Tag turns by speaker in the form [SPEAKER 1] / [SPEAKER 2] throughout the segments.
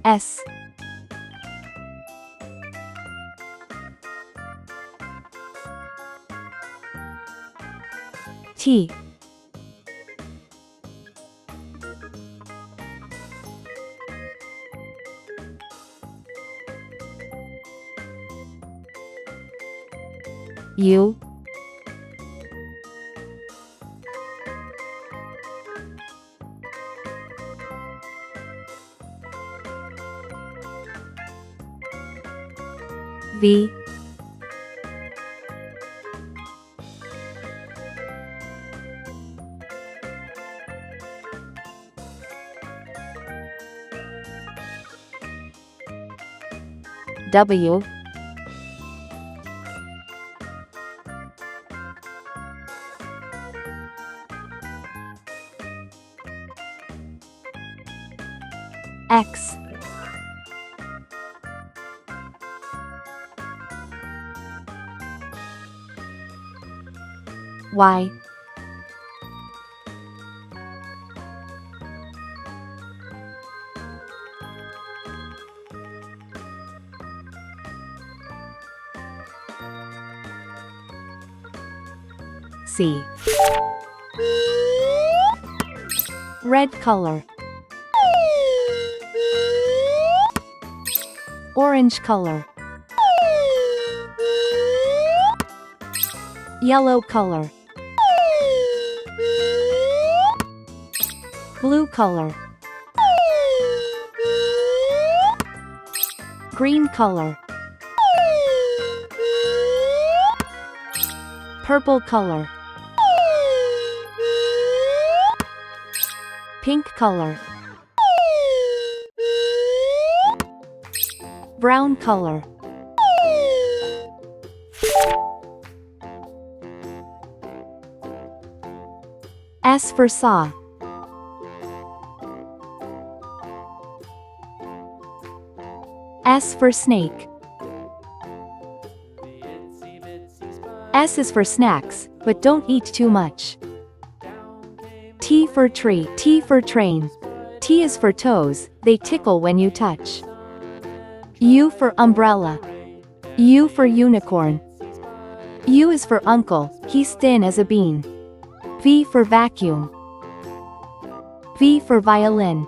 [SPEAKER 1] S T U V W X Y C red color, orange color, yellow color, blue color, green color, purple color, pink color, brown color. S for saw. S for snake. S is for snacks, but don't eat too much. T for tree. T for train. T is for toes, they tickle when you touch. U for umbrella. U for unicorn. U is for uncle, he's thin as a bean. V for vacuum. V for violin.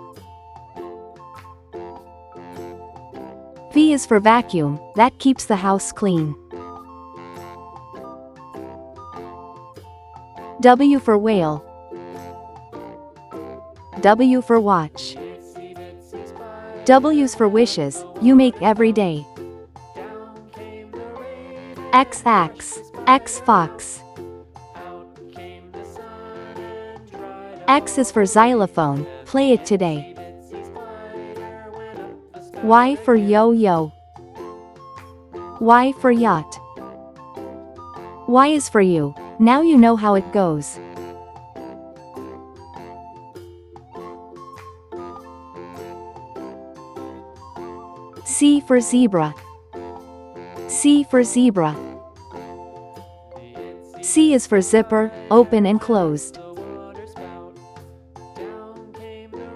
[SPEAKER 1] V is for vacuum, that keeps the house clean. W for whale. W for watch. W's for wishes, you make every day. X axe. X fox. X is for xylophone, play it today. Y for yo-yo. Y for yacht. Y is for you, now you know how it goes. C for zebra. C for zebra. C is for zipper, open and closed.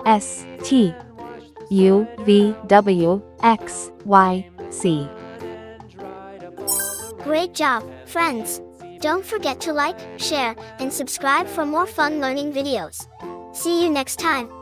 [SPEAKER 1] S T U V W X Y Z.
[SPEAKER 2] Great job, friends! Don't forget to like, share, and subscribe for more fun learning videos. See you next time.